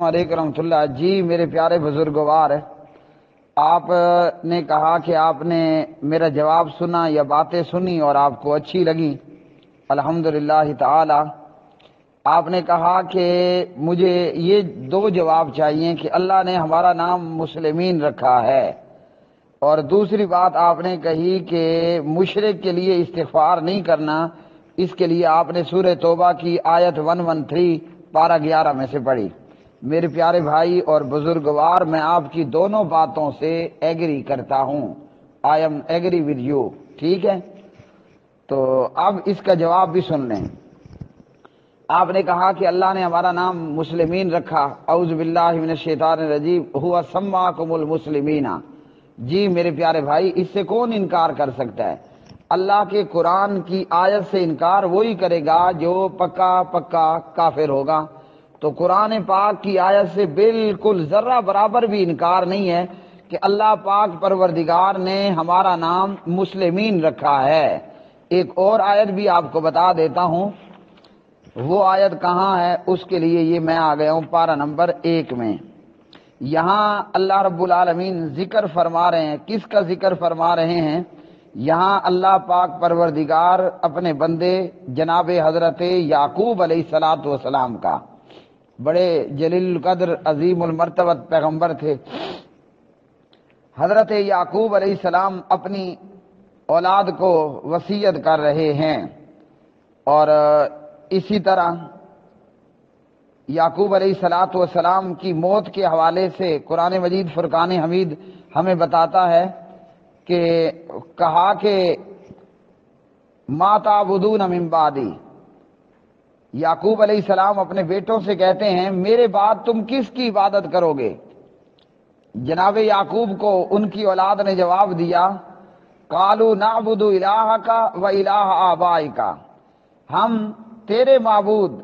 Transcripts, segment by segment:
علیکم رحمۃ اللہ۔ جی میرے پیارے بزرگوار، آپ نے کہا کہ آپ نے میرا جواب سنا یا باتیں سنی اور آپ کو اچھی لگی، الحمدللہ تعالی۔ آپ نے کہا کہ مجھے یہ دو جواب چاہیے کہ اللہ نے ہمارا نام مسلمین رکھا ہے، اور دوسری بات آپ نے کہی کہ مشرک کے لیے استغفار نہیں کرنا، اس کے لیے آپ نے سورہ توبہ کی آیت 113 پارہ 11 میں سے پڑھی۔ میرے پیارے بھائی اور بزرگوار، میں آپ کی دونوں باتوں سے ایگری کرتا ہوں، I am agree with you, ٹھیک ہے؟ تو اب اس کا جواب بھی سن لیں۔ آپ نے کہا کہ اللہ نے ہمارا نام مسلمین رکھا، اعوذ باللہ من الشیطان الرجیم، ہوا سماکم المسلمین۔ جی میرے پیارے بھائی، اس سے کون انکار کر سکتا ہے؟ اللہ کے قرآن کی آیت سے انکار وہی کرے گا جو پکا کافر ہوگا۔ تو قرآن پاک کی آیت سے بالکل ذرہ برابر بھی انکار نہیں ہے کہ اللہ پاک پروردگار نے ہمارا نام مسلمین رکھا ہے۔ ایک اور آیت بھی آپ کو بتا دیتا ہوں، وہ آیت کہاں ہے، اس کے لیے یہ میں آ گیا ہوں پارہ نمبر 1 میں۔ یہاں اللہ رب العالمین ذکر فرما رہے ہیں، کس کا ذکر فرما رہے ہیں؟ یہاں اللہ پاک پروردگار اپنے بندے جناب حضرت یعقوب علیہ السلام کا، بڑے جلیل القدر عظیم المرتبت پیغمبر تھے۔ حضرت یعقوب علیہ السلام اپنی اولاد کو وصیت کر رہے ہیں، اور اسی طرح یعقوب علیہ السلام کی موت کے حوالے سے قرآن مجید فرقان حمید ہمیں بتاتا ہے کہ کہا کہ ما تعبدون من بعدی، یعقوب علیہ السلام اپنے بیٹوں سے کہتے ہیں میرے بعد تم کس کی عبادت کرو گے؟ جناب یعقوب کو ان کی اولاد نے جواب دیا، قالوا نعبد الہک و الہ آبائک، ہم تیرے معبود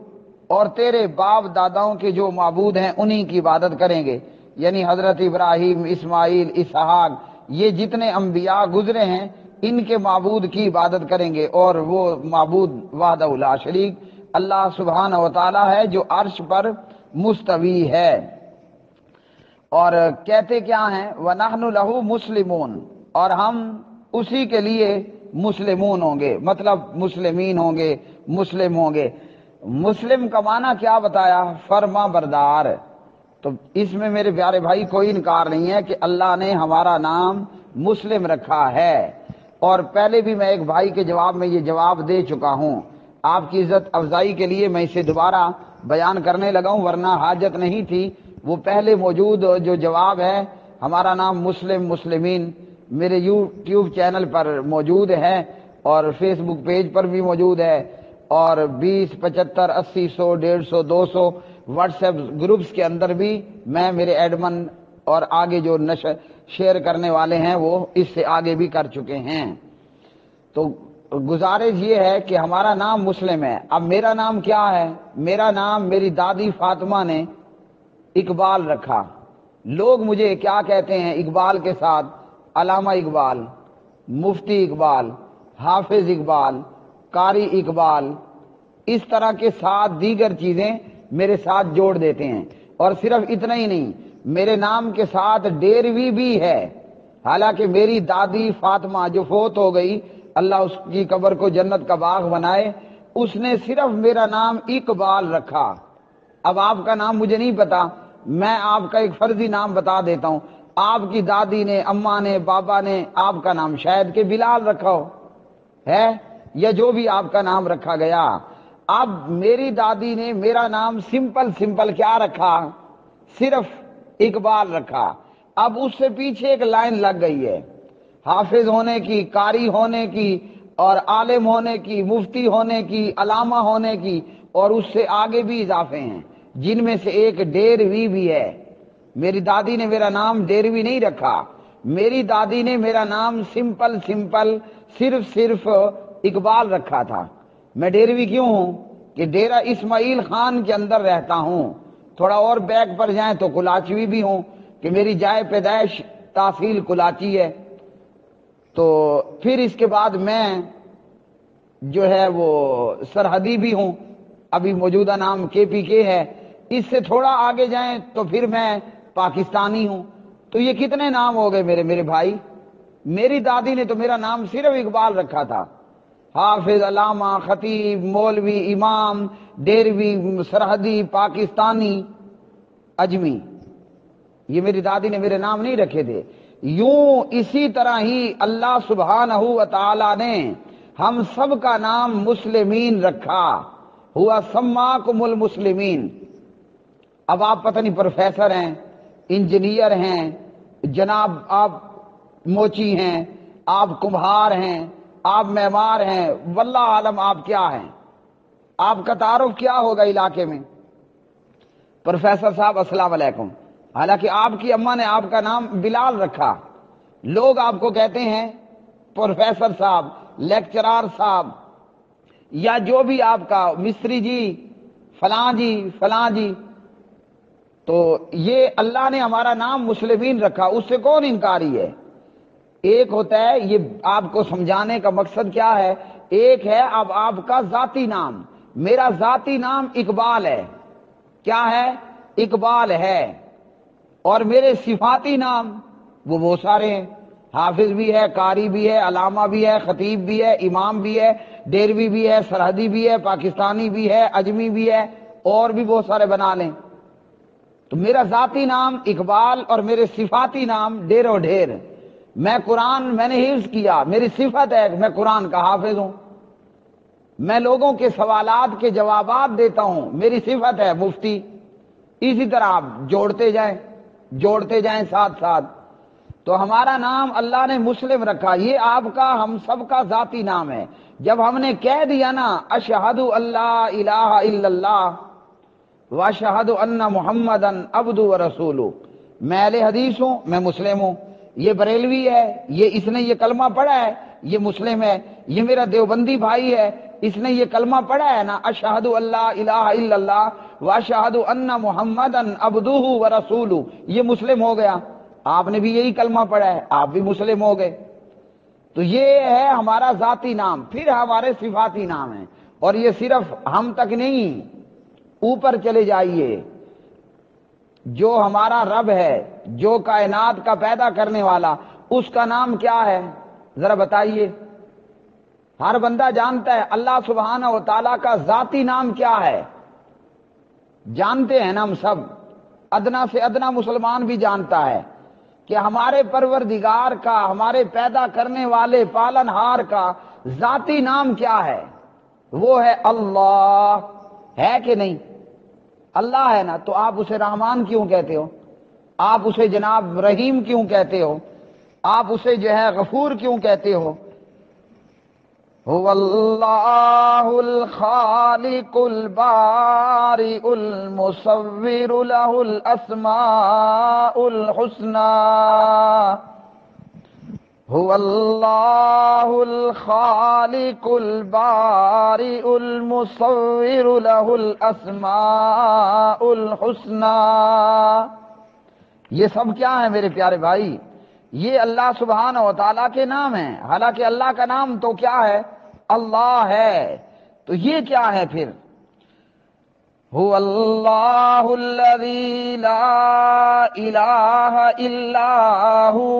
اور تیرے باپ داداؤں کے جو معبود ہیں انہی کی عبادت کریں گے، یعنی حضرت ابراہیم، اسماعیل، اسحاق، یہ جتنے انبیاء گزرے ہیں ان کے معبود کی عبادت کریں گے، اور وہ معبود وحدہ لا شریک اللہ سبحانہ و تعالی ہے جو عرش پر مستوی ہے۔ اور کہتے کیا ہیں، وَنَحْنُ لَهُ مُسْلِمُونَ، اور ہم اسی کے لیے مسلمون ہوں گے، مطلب مسلمین ہوں گے، مسلم ہوں گے۔ مسلم کا معنی کیا بتایا؟ فرما بردار۔ تو اس میں میرے پیارے بھائی کوئی انکار نہیں ہے کہ اللہ نے ہمارا نام مسلم رکھا ہے، اور پہلے بھی میں ایک بھائی کے جواب میں یہ جواب دے چکا ہوں۔ آپ کی عزت افزائی کے لیے میں اسے دوبارہ بیان کرنے لگا ہوں، ورنہ حاجت نہیں تھی۔ وہ پہلے موجود جو جواب ہے، ہمارا نام مسلمین، میرے یوٹیوب چینل پر موجود ہے اور فیس بک پیج پر بھی موجود ہے، اور 20 75 80 100 150 200 واٹس ایپ گروپس کے اندر بھی میں، میرے ایڈمن اور آگے جو شیئر کرنے والے ہیں وہ اس سے آگے بھی کر چکے ہیں۔ تو گزارش یہ ہے کہ ہمارا نام مسلم ہے۔ اب میرا نام کیا ہے؟ میرا نام میری دادی فاطمہ نے اقبال رکھا۔ لوگ مجھے کیا کہتے ہیں اقبال کے ساتھ؟ علامہ اقبال، مفتی اقبال، حافظ اقبال، قاری اقبال، اس طرح کے ساتھ دیگر چیزیں میرے ساتھ جوڑ دیتے ہیں۔ اور صرف اتنا ہی نہیں، میرے نام کے ساتھ ڈیروی بھی ہے، حالانکہ میری دادی فاطمہ جو فوت ہو گئی، اللہ اس کی قبر کو جنت کا باغ بنائے، اس نے صرف میرا نام اقبال رکھا۔ اب آپ کا نام مجھے نہیں پتا، میں آپ کا ایک فرضی نام بتا دیتا ہوں۔ آپ کی دادی نے، اماں نے، بابا نے آپ کا نام شاید کہ بلال رکھا ہو، ہے یا جو بھی آپ کا نام رکھا گیا۔ اب میری دادی نے میرا نام سمپل کیا رکھا؟ صرف اقبال رکھا۔ اب اس سے پیچھے ایک لائن لگ گئی ہے، حافظ ہونے کی، قاری ہونے کی، اور عالم ہونے کی، مفتی ہونے کی، علامہ ہونے کی، اور اس سے آگے بھی اضافے ہیں، جن میں سے ایک ڈیروی بھی ہے۔ میری دادی نے میرا نام ڈیروی نہیں رکھا، میری دادی نے میرا نام سمپل صرف اقبال رکھا تھا۔ میں ڈیروی کیوں ہوں؟ کہ ڈیرہ اسماعیل خان کے اندر رہتا ہوں۔ تھوڑا اور بیک پر جائیں تو کلاچوی بھی ہوں، کہ میری جائے پیدائش تحصیل کلاچی ہے۔ تو پھر اس کے بعد میں جو ہے وہ سرحدی بھی ہوں، ابھی موجودہ نام KPK ہے، اس سے تھوڑا آگے جائیں تو پھر میں پاکستانی ہوں. تو یہ کتنے نام ہو گئے میرے بھائی. میری دادی نے تو میرا نام صرف اقبال رکھا تھا. حافظ، علامہ، خطیب، مولوی، امام، ڈیروی، سرحدی، پاکستانی، اجمی، یہ میری دادی نے میرے نام نہیں رکھے تھے. یوں اسی طرح ہی اللہ سبحانہ و تعالی نے ہم سب کا نام مسلمین رکھا. ہوا سماکم المسلمین. اب آپ پتہ نہیں پروفیسر ہیں، انجینئر ہیں، جناب آپ موچی ہیں، آپ کمہار ہیں، آپ معمار ہیں، واللہ عالم آپ کیا ہیں. آپ کا تعارف کیا ہوگا علاقے میں؟ پروفیسر صاحب السلام علیکم. حالانکہ آپ کی اماں نے آپ کا نام بلال رکھا. لوگ آپ کو کہتے ہیں پروفیسر صاحب، لیکچرار صاحب، یا جو بھی آپ کا مستری جی، فلاں جی، فلاں جی. تو یہ اللہ نے ہمارا نام مسلمین رکھا، اس سے کون انکاری ہے؟ ایک ہوتا ہے، یہ آپ کو سمجھانے کا مقصد کیا ہے، ایک ہے اب آپ کا ذاتی نام. میرا ذاتی نام اقبال ہے. کیا ہے؟ اقبال ہے. اور میرے صفاتی نام وہ بہت سارے ہیں. حافظ بھی ہے، قاری بھی ہے، علامہ بھی ہے، خطیب بھی ہے، امام بھی ہے، ڈیروی بھی ہے، سرحدی بھی ہے، پاکستانی بھی ہے، اجمی بھی ہے، اور بھی بہت سارے بنا لیں. تو میرا ذاتی نام اقبال اور میرے صفاتی نام ڈیر و ڈھیر. میں قرآن میں نے حفظ کیا، میری صفت ہے کہ میں قرآن کا حافظ ہوں. میں لوگوں کے سوالات کے جوابات دیتا ہوں، میری صفت ہے مفتی. اسی طرح آپ جوڑتے جائیں ساتھ ساتھ. تو ہمارا نام اللہ نے مسلم رکھا. یہ آپ کا، ہم سب کا ذاتی نام ہے. جب ہم نے کہہ دیا نا اشہد اللہ الہ الا اللہ واشہد ان محمدن عبدہ ورسولہ، میں اہل حدیث ہوں، میں مسلم ہوں. یہ بریلوی ہے، اس نے یہ کلمہ پڑھا ہے، یہ مسلم ہے. یہ میرا دیوبندی بھائی ہے، اس نے یہ کلمہ پڑھا ہے نا اشہد اللہ الہ الا اللہ واشہد ان محمدن عبدہ ورسولہ، یہ مسلم ہو گیا. آپ نے بھی یہی کلمہ پڑھا ہے، آپ بھی مسلم ہو گئے. تو یہ ہے ہمارا ذاتی نام. پھر ہمارے صفاتی نام ہیں، اور یہ صرف ہم تک نہیں، اوپر چلے جائیے. جو ہمارا رب ہے، جو کائنات کا پیدا کرنے والا، اس کا نام کیا ہے ذرا بتائیے. ہر بندہ جانتا ہے اللہ سبحانہ و تعالیٰ کا ذاتی نام کیا ہے. جانتے ہیں نا ہم سب، ادنا سے ادنا مسلمان بھی جانتا ہے کہ ہمارے پروردگار کا، ہمارے پیدا کرنے والے پالنہار کا ذاتی نام کیا ہے. وہ ہے اللہ. ہے کہ نہیں؟ اللہ ہے نا. تو آپ اسے رحمان کیوں کہتے ہو؟ آپ اسے جناب رحیم کیوں کہتے ہو؟ آپ اسے جو ہے غفور کیوں کہتے ہو؟ هو اللہ الخالق البارئ المصور له الاسماء الحسنى. هو اللہ الخالق البارئ المصور له الاسماء الحسنى. یہ سب کیا ہیں میرے پیارے بھائی؟ یہ اللہ سبحانہ و تعالیٰ کے نام ہیں. حالانکہ اللہ کا نام تو کیا ہے؟ اللہ ہے. تو یہ کیا ہے پھر؟ هو اللہ الذی لا الہ الا هو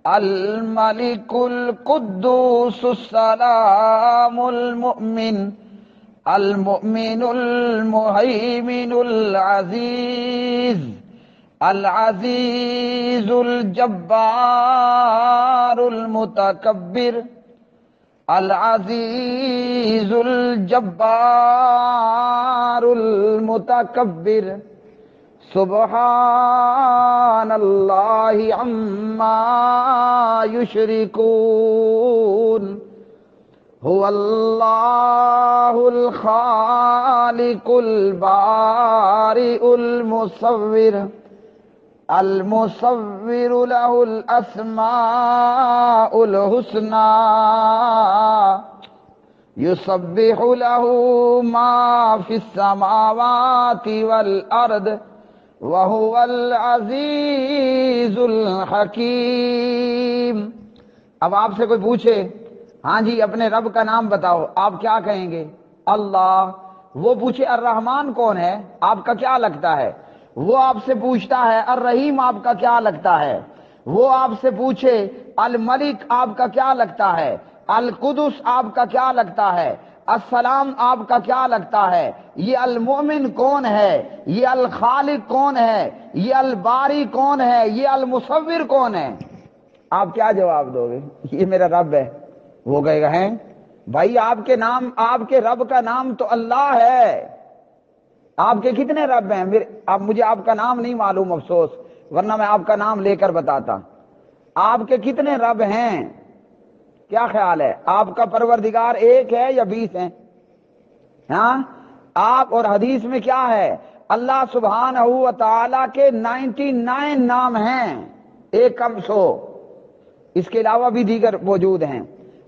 الملک القدوس السلام المؤمن المہیمن العزیز العزیز الجبار المتکبر العزیز الجبار المتکبر. سبحان اللہ عما یشرکون. هو اللہ الخالق البارئ المصور له الاسماء الحسنى. يسبح له ما في السماوات والارض وهو العزيز الحكيم. اب آپ سے کوئی پوچھے ہاں جی اپنے رب کا نام بتاؤ، آپ کیا کہیں گے؟ اللہ. وہ پوچھے الرحمن کون ہے، آپ کا کیا لگتا ہے؟ وہ آپ سے پوچھتا ہے الرحیم آپ کا کیا لگتا ہے؟ وہ آپ سے پوچھے الملک آپ کا کیا لگتا ہے؟ القدس آپ کا کیا لگتا ہے؟ السلام آپ کا کیا لگتا ہے؟ یہ المؤمن کون ہے؟ یہ الخالق کون ہے؟ یہ الباری کون ہے؟ یہ المصور کون ہے؟ آپ کیا جواب دو گے؟ یہ میرا رب ہے۔ وہ کہے گا ہیں بھائی آپ کے نام، آپ کے رب کا نام تو اللہ ہے، آپ کے کتنے رب ہیں؟ اب مجھے آپ کا نام نہیں معلوم افسوس، ورنہ میں آپ کا نام لے کر بتاتا۔ آپ کے کتنے رب ہیں؟ کیا خیال ہے، آپ کا پروردگار ایک ہے یا 20 ہیں؟ ہاں، آپ اور حدیث میں کیا ہے؟ اللہ سبحانہ و تعالی کے 99 نام ہیں، ایک کم 100، اس کے علاوہ بھی دیگر موجود ہیں۔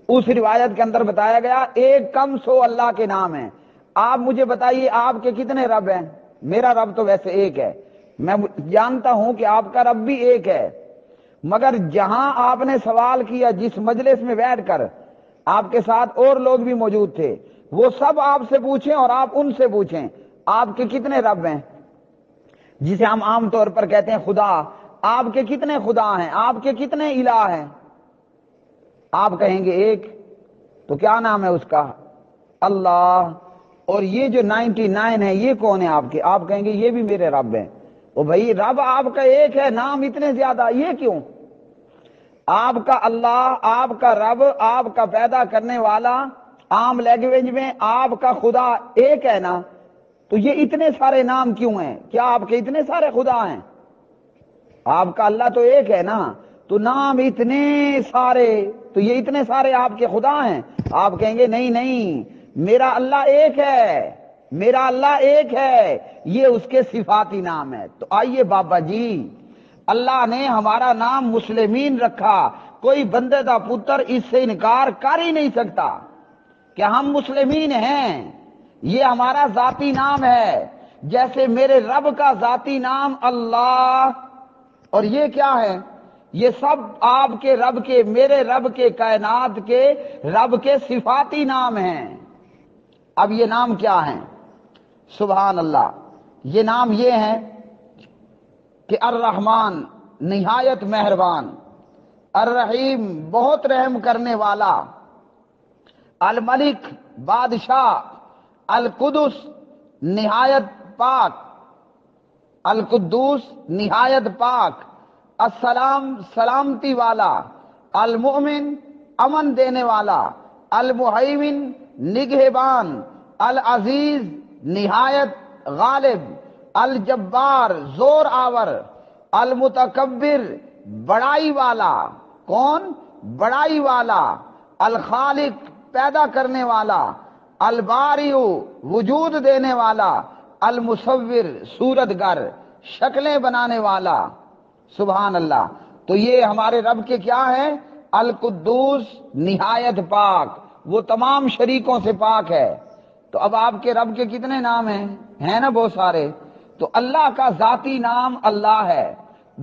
اس روایت کے اندر بتایا گیا ایک کم 100 اللہ کے نام ہیں۔ آپ مجھے بتائیے آپ کے کتنے رب ہیں؟ میرا رب تو ویسے ایک ہے، میں جانتا ہوں کہ آپ کا رب بھی ایک ہے، مگر جہاں آپ نے سوال کیا، جس مجلس میں بیٹھ کر آپ کے ساتھ اور لوگ بھی موجود تھے، وہ سب آپ سے پوچھیں اور آپ ان سے پوچھیں آپ کے کتنے رب ہیں؟ جسے ہم عام طور پر کہتے ہیں خدا، آپ کے کتنے خدا ہیں؟ آپ کے کتنے الہ ہیں؟ آپ کہیں گے ایک، تو کیا نام ہے اس کا؟ اللہ۔ اور یہ جو 99 ہے یہ کون ہے آپ کے؟ آپ کہیں گے یہ بھی میرے رب ہیں۔ او بھائی رب آپ کا ایک ہے، نام اتنے زیادہ، یہ کیوں؟ آپ کا اللہ، آپ کا رب، آپ کا پیدا کرنے والا، عام لینگویج میں آپ کا خدا ایک ہے نا، تو یہ اتنے سارے نام کیوں ہیں؟ کیا آپ کے اتنے سارے خدا ہیں؟ آپ کا اللہ تو ایک ہے نا، تو نام اتنے سارے، تو یہ اتنے سارے آپ کے خدا ہیں؟ آپ کہیں گے نہیں نہیں، میرا اللہ ایک ہے، میرا اللہ ایک ہے، یہ اس کے صفاتی نام ہے۔ تو آئیے بابا جی، اللہ نے ہمارا نام مسلمین رکھا، کوئی بندے دا پتر اس سے انکار کر ہی نہیں سکتا کہ ہم مسلمین ہیں، یہ ہمارا ذاتی نام ہے، جیسے میرے رب کا ذاتی نام اللہ، اور یہ کیا ہے؟ یہ سب آپ کے رب کے، میرے رب کے، کائنات کے رب کے صفاتی نام ہیں۔ اب یہ نام کیا ہیں؟ سبحان اللہ، یہ نام یہ ہیں کہ الرحمن نہایت مہربان، الرحیم بہت رحم کرنے والا، الملک بادشاہ، القدس نہایت پاک، القدوس نہایت پاک، السلام سلامتی والا، المؤمن امن دینے والا، المہیمن نگہبان، العزیز نہایت غالب، الجبار زور آور، المتکبر بڑائی والا، کون؟ بڑائی والا، الخالق پیدا کرنے والا، الباری وجود دینے والا، المصور صورت گر شکلیں بنانے والا۔ سبحان اللہ۔ تو یہ ہمارے رب کے کیا ہے؟ القدوس نہایت پاک، وہ تمام شریکوں سے پاک ہے۔ تو اب آپ کے رب کے کتنے نام ہیں نا بہت سارے۔ تو اللہ کا ذاتی نام اللہ ہے،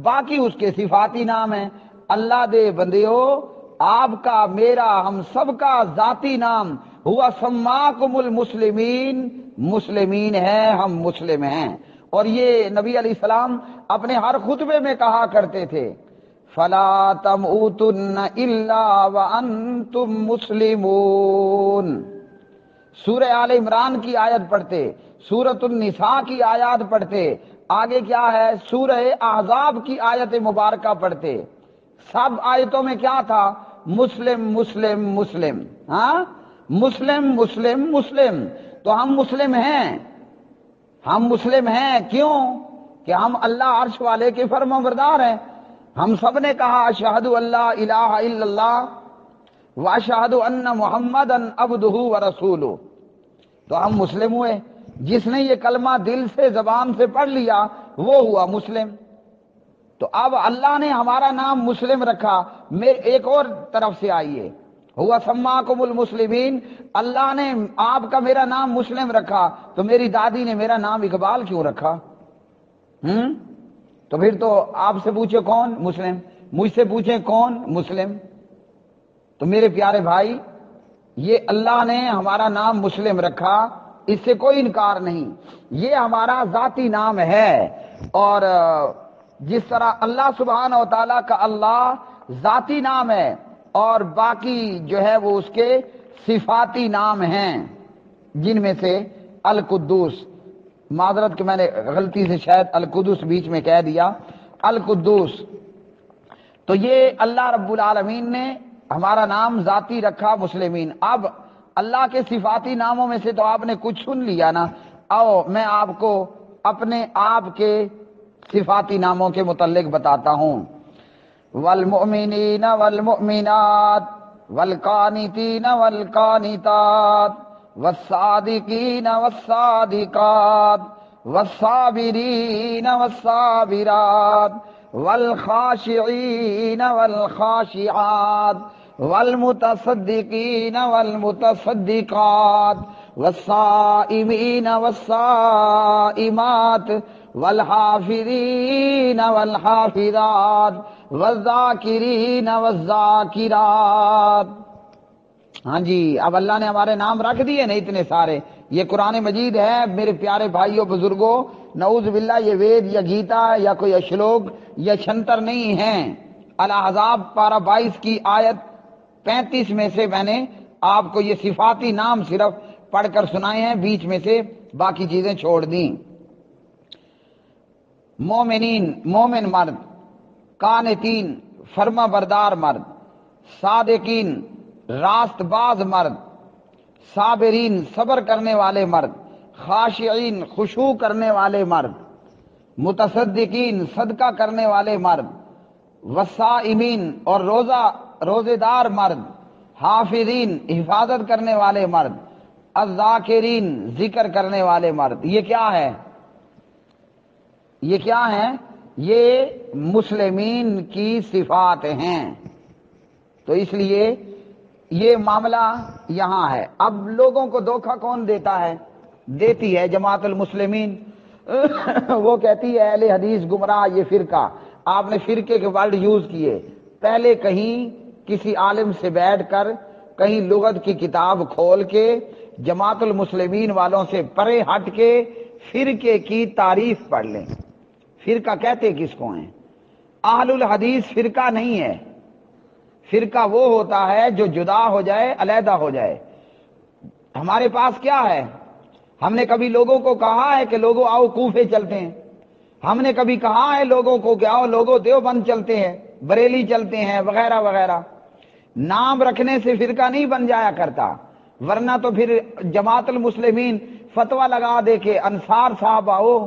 باقی اس کے صفاتی نام ہیں۔ اللہ دے بندیو، آپ کا، میرا، ہم سب کا ذاتی نام ہوا سماکم المسلمین، مسلمین ہے، ہم مسلم ہیں۔ اور یہ نبی علیہ السلام اپنے ہر خطبے میں کہا کرتے تھے، فَلَا تَمُوتُنَّ إِلَّا وَأَنْتُمْ مُسْلِمُونَ۔ سورہ آل عمران کی آیت پڑھتے، سورۃ النساء کی آیات پڑھتے، آگے کیا ہے سورہ احزاب کی آیت مبارکہ پڑھتے، سب آیتوں میں کیا تھا؟ مسلم مسلم مسلم، ہاں مسلم مسلم مسلم۔ تو ہم مسلم ہیں، ہم مسلم ہیں، کیوں؟ کہ ہم اللہ عرش والے کے فرمانبردار ہیں۔ ہم سب نے کہا اشہد اللہ الہ الا اللہ واشہد ان محمدا عبدہ ورسولہ، تو ہم مسلم ہوئے۔ جس نے یہ کلمہ دل سے زبان سے پڑھ لیا وہ ہوا مسلم۔ تو اب اللہ نے ہمارا نام مسلم رکھا۔ ایک اور طرف سے آئیے، ہوا سماکم المسلمین، اللہ نے آپ کا میرا نام مسلم رکھا، تو میری دادی نے میرا نام اقبال کیوں رکھا؟ تو پھر تو آپ سے پوچھے کون؟ مسلم۔ مجھ سے پوچھیں کون؟ مسلم۔ تو میرے پیارے بھائی، یہ اللہ نے ہمارا نام مسلم رکھا، اس سے کوئی انکار نہیں، یہ ہمارا ذاتی نام ہے۔ اور جس طرح اللہ سبحانہ و تعالیٰ کا اللہ ذاتی نام ہے اور باقی جو ہے وہ اس کے صفاتی نام ہیں، جن میں سے القدوس، معذرت کہ میں نے غلطی سے شاید القدس بیچ میں کہہ دیا، القدوس، تو یہ اللہ رب العالمین نے ہمارا نام ذاتی رکھا مسلمین۔ اب اللہ کے صفاتی ناموں میں سے تو آپ نے کچھ سن لیا نا، آؤ میں آپ کو اپنے آپ کے صفاتی ناموں کے متعلق بتاتا ہوں۔ والمؤمنین والمؤمنات والقانتین والقانتات والصادقین والصادقات والصابرین والصابرات والخاشعین والخاشعات والمتصدقین والمتصدقات والصائمین والصائمات والحافظین والحافظات والذاکرین والذاکرات۔ ہاں جی، اب اللہ نے ہمارے نام رکھ دیے نا اتنے سارے، یہ قرآن مجید ہے میرے پیارے بھائیوں بزرگوں، نعوذ باللہ یہ وید یا گیتا یا کوئی اشلوک یا شنتر نہیں ہیں۔ الاحزاب پارہ 22 کی آیت 35 میں سے میں نے آپ کو یہ صفاتی نام صرف پڑھ کر سنائے ہیں، بیچ میں سے باقی چیزیں چھوڑ دیں۔ مومنین مومن مرد، قانتین فرما بردار مرد، صادقین راست باز مرد، صابرین صبر کرنے والے مرد، خاشعین خشوع کرنے والے مرد، متصدقین صدقہ کرنے والے مرد، والصائمین اور روزے دار مرد، حافظین حفاظت کرنے والے مرد، الذاکرین ذکر کرنے والے مرد۔ یہ کیا ہے؟ یہ کیا ہیں؟ یہ مسلمین کی صفات ہیں۔ تو اس لیے یہ معاملہ یہاں ہے۔ اب لوگوں کو دھوکہ کون دیتا ہے؟ دیتی ہے جماعت المسلمین۔ وہ کہتی ہے اہل حدیث گمراہ، یہ فرقہ۔ آپ نے فرقے کے ورڈ یوز کیے، پہلے کہیں کسی عالم سے بیٹھ کر، کہیں لغت کی کتاب کھول کے، جماعت المسلمین والوں سے پرے ہٹ کے فرقے کی تعریف پڑھ لیں۔ فرقہ کہتے کس کو ہیں؟ اہل الحدیث فرقہ نہیں ہے۔ فرقہ وہ ہوتا ہے جو جدا ہو جائے، علیحدہ ہو جائے۔ ہمارے پاس کیا ہے؟ ہم نے کبھی لوگوں کو کہا ہے کہ لوگوں آؤ کوفے چلتے ہیں؟ ہم نے کبھی کہا ہے لوگوں کو کہ آؤ لوگوں دیوبند چلتے ہیں، بریلی چلتے ہیں، وغیرہ وغیرہ؟ نام رکھنے سے فرقہ نہیں بن جایا کرتا، ورنہ تو پھر جماعت المسلمین فتویٰ لگا دے کہ انصار صاحب آؤ،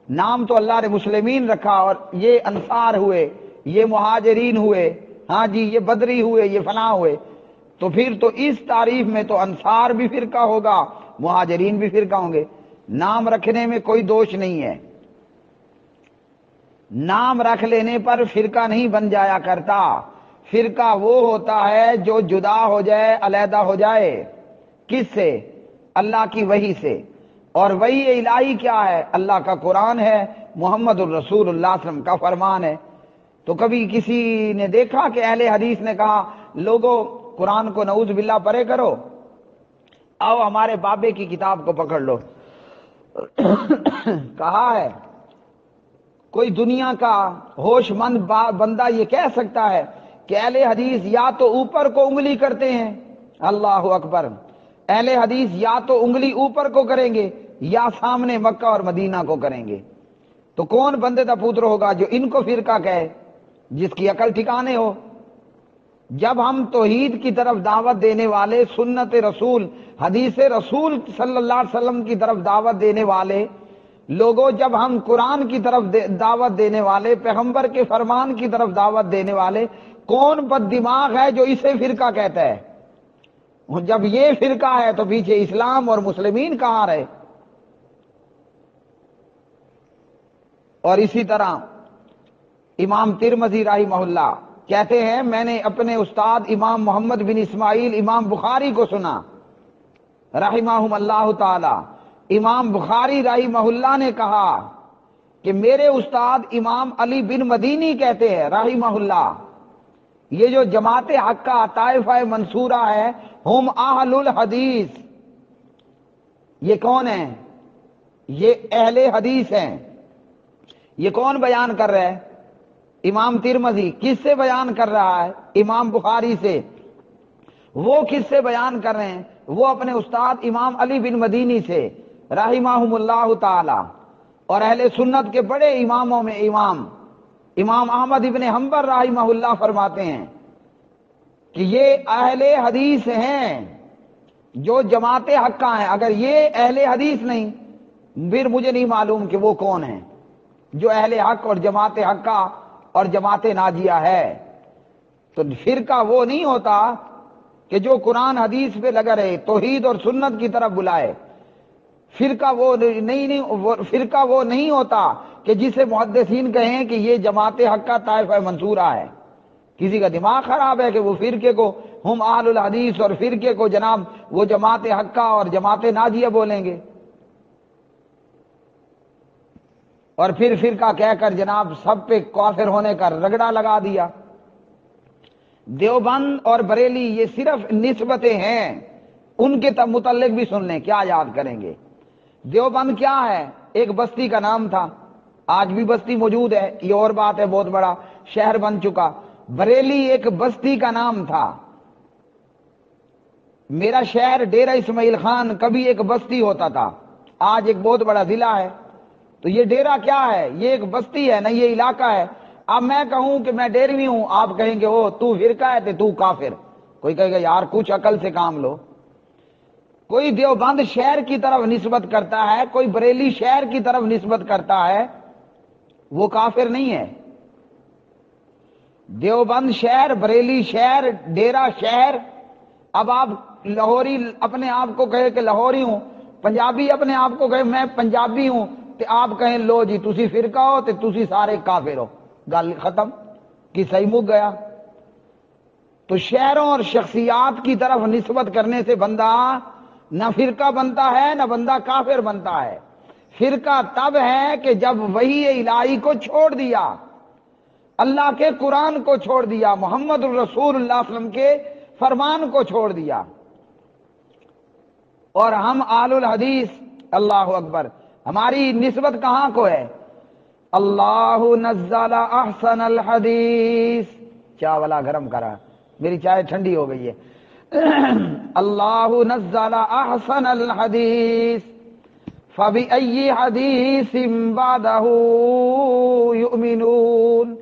نام تو اللہ نے مسلمین رکھا اور یہ انصار ہوئے، یہ مہاجرین ہوئے، ہاں جی یہ بدری ہوئے، یہ فلاں ہوئے، تو پھر تو اس تعریف میں تو انصار بھی فرقہ ہوگا، مہاجرین بھی فرقہ ہوں گے۔ نام رکھنے میں کوئی دوش نہیں ہے، نام رکھ لینے پر فرقہ نہیں بن جایا کرتا۔ فرقہ وہ ہوتا ہے جو جدا ہو جائے، علیحدہ ہو جائے۔ کس سے؟ اللہ کی وحی سے۔ اور وحی الہی کیا ہے؟ اللہ کا قرآن ہے، محمد الرسول اللہ صلی اللہ علیہ وسلم کا فرمان ہے۔ تو کبھی کسی نے دیکھا کہ اہل حدیث نے کہا لوگوں قرآن کو نعوذ باللہ پڑھے کرو، آؤ ہمارے بابے کی کتاب کو پکڑ لو؟ کہا ہے؟ کوئی دنیا کا ہوش مند بندہ یہ کہہ سکتا ہے کہ اہل حدیث یا تو اوپر کو انگلی کرتے ہیں؟ اللہ اکبر! اہل حدیث یا تو انگلی اوپر کو کریں گے یا سامنے مکہ اور مدینہ کو کریں گے۔ تو کون بندے دا پوتر ہوگا جو ان کو فرقہ کہے، جس کی عقل ٹھکانے ہو؟ جب ہم توحید کی طرف دعوت دینے والے، سنت رسول حدیث رسول صلی اللہ علیہ وسلم کی طرف دعوت دینے والے لوگوں، جب ہم قرآن کی طرف دعوت دینے والے، پیغمبر کے فرمان کی طرف دعوت دینے والے، کون بد دماغ ہے جو اسے فرقہ کہتا ہے؟ جب یہ فرقہ ہے تو پیچھے اسلام اور مسلمین کہاں رہے؟ اور اسی طرح امام ترمذی رحمہ اللہ کہتے ہیں میں نے اپنے استاد امام محمد بن اسماعیل امام بخاری کو سنا رحمہم اللہ تعالی۔ امام بخاری رحمہ اللہ نے کہا کہ میرے استاد امام علی بن مدینی کہتے ہیں رحمہ اللہ، یہ جو جماعت حقہ طائفہ منصورہ ہے، ہم اہل الحدیث، یہ کون ہیں؟ یہ اہل حدیث ہیں۔ یہ کون بیان کر رہا ہے؟ امام ترمذی۔ کس سے بیان کر رہا ہے؟ امام بخاری سے۔ وہ کس سے بیان کر رہے ہیں؟ وہ اپنے استاد امام علی بن مدینی سے رحمہم اللہ تعالی۔ اور اہل سنت کے بڑے اماموں میں امام احمد ابن حنبل رحمہ اللہ فرماتے ہیں کہ یہ اہل حدیث ہیں جو جماعت حقہ ہیں۔ اگر یہ اہل حدیث نہیں، پھر مجھے نہیں معلوم کہ وہ کون ہیں جو اہل حق اور جماعت حقہ اور جماعت ناجیہ ہے۔ تو فرقہ وہ نہیں ہوتا کہ جو قرآن حدیث پہ لگا رہے، توحید اور سنت کی طرف بلائے۔ فرقہ وہ نہیں ہوتا کہ جسے محدثین کہیں کہ یہ جماعت حقہ طائفہ منصورہ ہے۔ کسی کا دماغ خراب ہے کہ وہ فرقے کو ہم اہل الحدیث اور فرقے کو جناب وہ جماعت حقہ اور جماعت ناجیہ بولیں گے، اور پھر فرقہ کہہ کر جناب سب پہ کافر ہونے کا رگڑا لگا دیا۔ دیوبند اور بریلی یہ صرف نسبتیں ہیں، ان کے متعلق بھی سن لیں، کیا یاد کریں گے۔ دیوبند کیا ہے؟ ایک بستی کا نام تھا، آج بھی بستی موجود ہے، یہ اور بات ہے، بہت بڑا شہر بن چکا۔ بریلی ایک بستی کا نام تھا۔ میرا شہر ڈیرہ اسماعیل خان کبھی ایک بستی ہوتا تھا، آج ایک بہت بڑا ضلع ہے۔ تو یہ ڈیرہ کیا ہے؟ یہ ایک بستی ہے، نہ یہ علاقہ ہے۔ اب میں کہوں کہ میں ڈیروی ہوں، آپ کہیں گے او تو فرقہ ہے تو کافر۔ کوئی کہے گا یار کچھ عقل سے کام لو۔ کوئی دیوبند شہر کی طرف نسبت کرتا ہے، کوئی بریلی شہر کی طرف نسبت کرتا ہے، وہ کافر نہیں ہے۔ دیوبند شہر، بریلی شہر، ڈیرہ شہر۔ اب آپ لاہوری اپنے آپ کو کہے کہ لاہوری ہوں، پنجابی اپنے آپ کو کہے میں پنجابی ہوں، تو آپ کہیں لو جی تسی فرقہ ہو تو تسی سارے کافر ہو، گل ختم، کہ صحیح مک گیا۔ تو شہروں اور شخصیات کی طرف نسبت کرنے سے بندہ نہ فرقہ بنتا ہے نہ بندہ کافر بنتا ہے۔ فرقہ تب ہے کہ جب وحی الہی کو چھوڑ دیا، اللہ کے قرآن کو چھوڑ دیا، محمد الرسول اللہ صلی اللہ علیہ وسلم کے فرمان کو چھوڑ دیا۔ اور ہم آل الحدیث، اللہ اکبر، ہماری نسبت کہاں کو ہے؟ اللہ نزل احسن الحدیث، چائے والا گرم کرا، میری چائے ٹھنڈی ہو گئی ہے۔ اللہ نزل احسن الحدیث فبأي حدیث بعدہ یؤمنون۔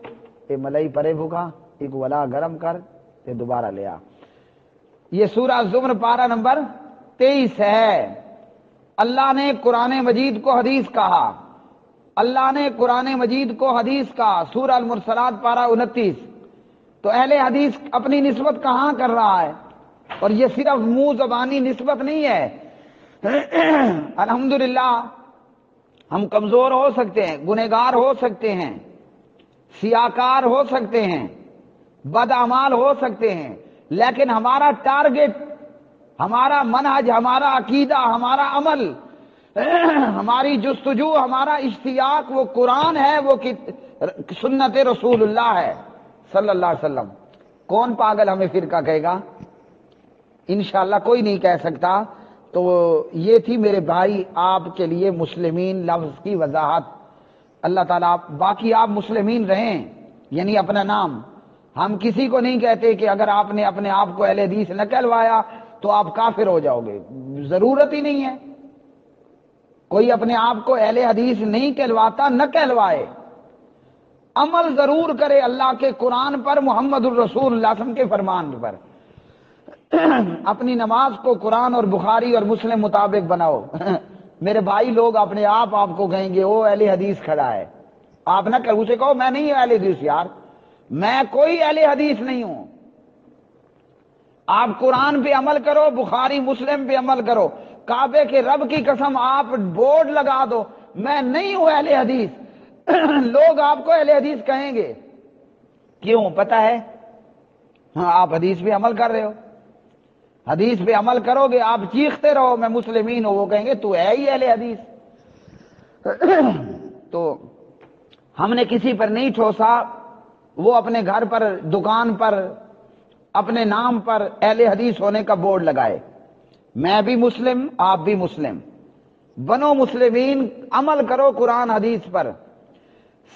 اے ملائی پرے بھوکا ایک والا گرم کر تے دوبارہ لیا۔ یہ سورہ زمر پارہ نمبر 23 ہے۔ اللہ نے قرآن مجید کو حدیث کہا، اللہ نے قرآن مجید کو حدیث کہا۔ سورہ المرسلات پارہ 29۔ تو اہل حدیث اپنی نسبت کہاں کر رہا ہے؟ اور یہ صرف منہ زبانی نسبت نہیں ہے۔ الحمدللہ ہم کمزور ہو سکتے ہیں، گنہگار ہو سکتے ہیں، سیاکار ہو سکتے ہیں، بدعمال ہو سکتے ہیں، لیکن ہمارا ٹارگٹ، ہمارا منہج، ہمارا عقیدہ، ہمارا عمل، ہماری جستجو، ہمارا اشتیاق وہ قرآن ہے، وہ سنت رسول اللہ ہے صلی اللہ علیہ وسلم۔ کون پاگل ہمیں فرقہ کہے گا؟ انشاءاللہ کوئی نہیں کہہ سکتا۔ تو یہ تھی میرے بھائی آپ کے لیے مسلمین لفظ کی وضاحت۔ اللہ تعالیٰ باقی آپ مسلمین رہیں، یعنی اپنا نام۔ ہم کسی کو نہیں کہتے کہ اگر آپ نے اپنے آپ کو اہل حدیث نہ کہلوایا تو آپ کافر ہو جاؤ گے، ضرورت ہی نہیں ہے۔ کوئی اپنے آپ کو اہل حدیث نہیں کہلواتا، نہ کہلوائے، عمل ضرور کرے اللہ کے قرآن پر، محمد الرسول اللہ صلی اللہ علیہ وسلم کے فرمان پر۔ اپنی نماز کو قرآن اور بخاری اور مسلم مطابق بناؤ۔ میرے بھائی لوگ اپنے آپ کو کہیں گے وہ اہل حدیث کھڑا ہے، آپ نہ کہ اسے کہو میں نہیں اہل حدیث، یار میں کوئی اہل حدیث نہیں ہوں۔ آپ قرآن پہ عمل کرو، بخاری مسلم پہ عمل کرو، کعبے کے رب کی قسم آپ بورڈ لگا دو میں نہیں ہوں اہل حدیث، لوگ آپ کو اہل حدیث کہیں گے۔ کیوں؟ پتہ ہے؟ ہاں، آپ حدیث پہ عمل کر رہے ہو، حدیث پہ عمل کرو گے، آپ چیختے رہو میں مسلمین ہوں، وہ کہیں گے تو ہے ہی اہل حدیث۔ تو ہم نے کسی پر نہیں ٹھوسا، وہ اپنے گھر پر، دکان پر، اپنے نام پر اہل حدیث ہونے کا بورڈ لگائے۔ میں بھی مسلم، آپ بھی مسلم، بنو مسلمین عمل کرو قرآن حدیث پر.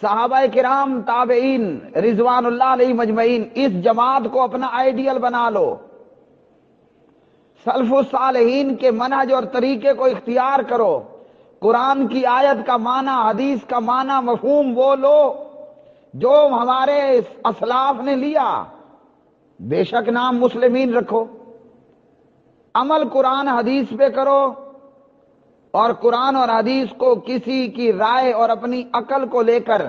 صحابہ کرام تابعین رضوان اللہ علیہ مجمعین اس جماعت کو اپنا آئیڈیل بنا لو. سلف الصالحین کے منہج اور طریقے کو اختیار کرو. قرآن کی آیت کا معنی، حدیث کا معنی، مفہوم وہ لو جو ہمارے اسلاف نے لیا. بے شک نام مسلمین رکھو، عمل قرآن حدیث پہ کرو، اور قرآن اور حدیث کو کسی کی رائے اور اپنی عقل کو لے کر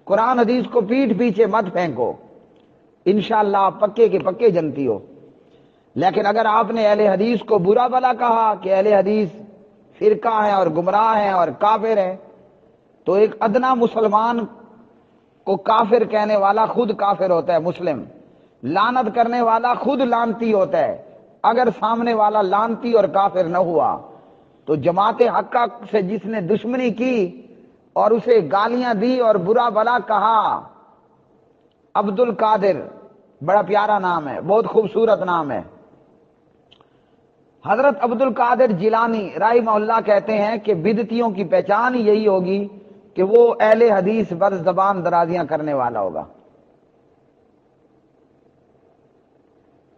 قرآن حدیث کو پیٹھ پیچھے مت پھینکو. انشاءاللہ آپ پکے کے پکے جنتی ہو. لیکن اگر آپ نے اہل حدیث کو برا بھلا کہا کہ اہل حدیث فرقہ ہے اور گمراہ ہے اور کافر ہے، تو ایک ادنا مسلمان کو کافر کہنے والا خود کافر ہوتا ہے. مسلم لعنت کرنے والا خود لعنتی ہوتا ہے. اگر سامنے والا لعنتی اور کافر نہ ہوا تو جماعت حقہ سے جس نے دشمنی کی اور اسے گالیاں دی اور برا بھلا کہا، عبد القادر بڑا پیارا نام ہے، بہت خوبصورت نام ہے. حضرت عبد القادر جیلانی رحمہ اللہ کہتے ہیں کہ بدعتیوں کی پہچان یہی ہوگی کہ وہ اہل حدیث پر زبان درازیاں کرنے والا ہوگا.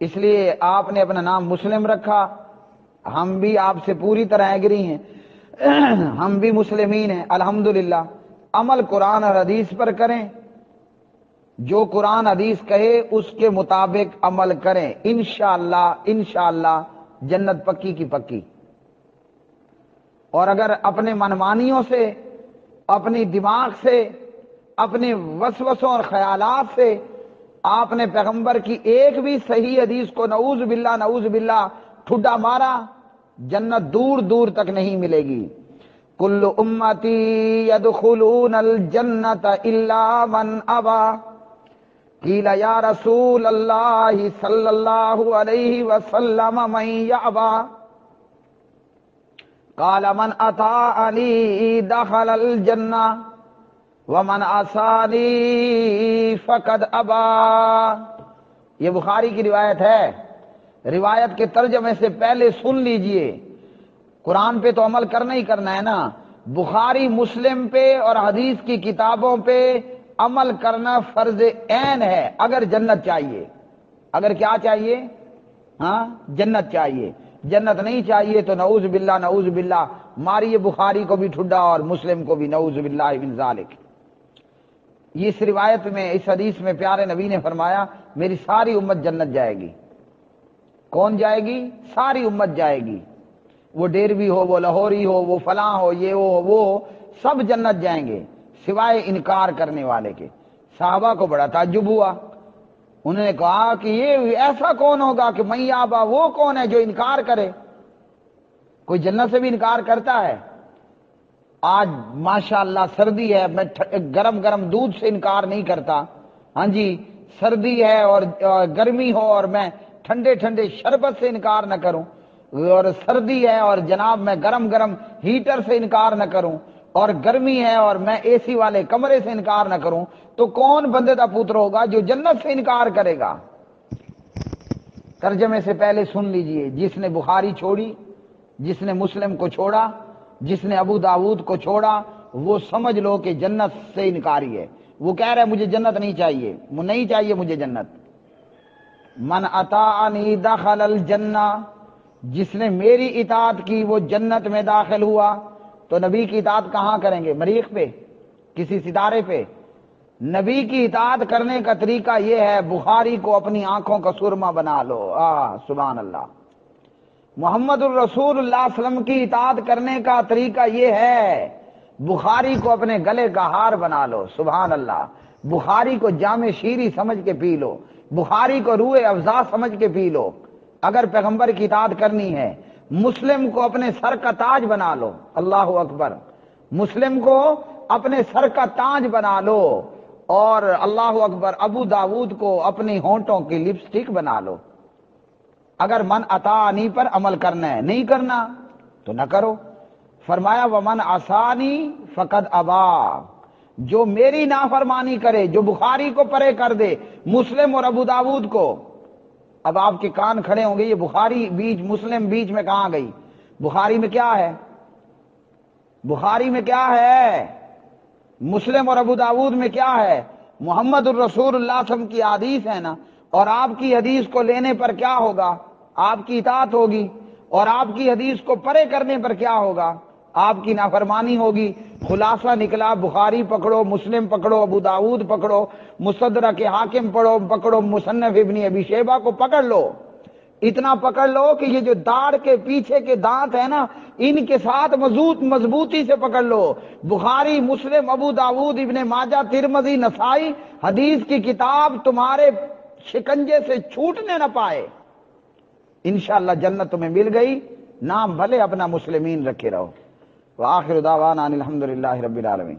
اس لیے آپ نے اپنا نام مسلم رکھا. ہم بھی آپ سے پوری طرح ایگری ہیں، ہم بھی مسلمین ہیں الحمدللہ. عمل قرآن اور حدیث پر کریں، جو قرآن حدیث کہے اس کے مطابق عمل کریں. انشاءاللہ جنت پکی کی پکی. اور اگر اپنے منمانیوں سے، اپنی دماغ سے، اپنے وسوسوں اور خیالات سے آپ نے پیغمبر کی ایک بھی صحیح حدیث کو نعوذ باللہ ٹھڈا مارا، جنت دور دور تک نہیں ملے گی. کل امتی یدخلون الجنت الا من ابا قیل یا رسول اللہ صلی اللہ علیہ وسلم من یعبا قال من اطاعنی دخل الجنہ ومن عصانی فقد ابا. یہ بخاری کی روایت ہے. روایت کے ترجمے سے پہلے سن لیجئے. قرآن پہ تو عمل کرنا ہی کرنا ہے نا. بخاری مسلم پہ اور حدیث کی کتابوں پہ عمل کرنا فرض عین ہے اگر جنت چاہیے. اگر کیا چاہیے؟ ہاں جنت چاہیے. جنت نہیں چاہیے تو نعوذ باللہ ماریے بخاری کو بھی ٹھڈا اور مسلم کو بھی نعوذ باللہ من ذالک. اس روایت میں، اس حدیث میں پیارے نبی نے فرمایا میری ساری امت جنت جائے گی. کون جائے گی؟ ساری امت جائے گی. وہ ڈیروی ہو، وہ لاہوری ہو، وہ فلاں ہو، یہ ہو، وہ سب جنت جائیں گے سوائے انکار کرنے والے کے. صحابہ کو بڑا تعجب ہوا. انہوں نے کہا کہ یہ ایسا کون ہوگا کہ میں آبا، وہ کون ہے جو انکار کرے؟ کوئی جنت سے بھی انکار کرتا ہے؟ آج ماشاءاللہ سردی ہے، میں گرم گرم دودھ سے انکار نہیں کرتا. ہاں جی سردی ہے اور گرمی ہو اور میں ٹھنڈے ٹھنڈے شربت سے انکار نہ کروں، اور سردی ہے اور جناب میں گرم گرم ہیٹر سے انکار نہ کروں، اور گرمی ہے اور میں اے سی والے کمرے سے انکار نہ کروں، تو کون بندے دا پتر ہوگا جو جنت سے انکار کرے گا؟ ترجمے سے پہلے سن لیجئے. جس نے بخاری چھوڑی، جس نے مسلم کو چھوڑا، جس نے ابو داود کو چھوڑا، وہ سمجھ لو کہ جنت سے انکاری ہے. وہ کہہ رہا ہے مجھے جنت نہیں چاہیے، نہیں چاہیے مجھے جنت. من اطاعنی دخل الجنہ، جس نے میری اطاعت کی وہ جنت میں داخل ہوا. تو نبی کی اطاعت کہاں کریں گے؟ مریخ پہ؟ کسی ستارے پہ؟ نبی کی اطاعت کرنے کا طریقہ یہ ہے، بخاری کو اپنی آنکھوں کا سرما بنا لو. سبحان اللہ. محمد الرسول اللہ صلی اللہ علیہ وسلم کی اطاعت کرنے کا طریقہ یہ ہے، بخاری کو اپنے گلے کا ہار بنا لو. سبحان اللہ. بخاری کو جام شیری سمجھ کے پی لو، بخاری کو روح افزا سمجھ کے پی لو اگر پیغمبر کی اطاعت کرنی ہے. مسلم کو اپنے سر کا تاج بنا لو. اللہ اکبر. مسلم کو اپنے سر کا تاج بنا لو، اور اللہ اکبر ابو داود کو اپنی ہونٹوں کی لپسٹک بنا لو. اگر من اطاعنی پر عمل کرنا ہے، نہیں کرنا تو نہ کرو. فرمایا ومن عصانی فقد ابا، جو میری نافرمانی کرے، جو بخاری کو پرے کر دے، مسلم اور ابو داود کو. اب آپ کے کان کھڑے ہوں گے، یہ بخاری بیچ، مسلم بیچ میں کہاں گئی؟ بخاری میں کیا ہے؟ بخاری میں کیا ہے، مسلم اور ابو داود میں کیا ہے، محمد الرسول اللہ صلی اللہ علیہ وسلم کی حدیث ہے نا، اور آپ کی حدیث کو لینے پر کیا ہوگا، آپ کی اطاعت ہوگی، اور آپ کی حدیث کو پرے کرنے پر کیا ہوگا، آپ کی نافرمانی ہوگی۔ خلاصہ نکلا، بخاری پکڑو، مسلم پکڑو، ابو داود پکڑو، مستدرک حاکم پکڑو، مصنف ابن ابی شیبہ کو پکڑ لو، اتنا پکڑ لو کہ یہ جو داڑھ کے پیچھے کے دانت ہیں نا، ان کے ساتھ مضبوطی سے پکڑ لو۔ بخاری، مسلم، ابو داود، ابن ماجہ، ترمذی، نسائی، حدیث کی کتاب تمہارے شکنجے سے چھوٹنے نہ پائے، انشاءاللہ جنت تمہیں مل گئی، نام بھلے اپنا مسلمین رکھے رہو۔ وآخر دعوانا ان الحمدللہ رب العالمین۔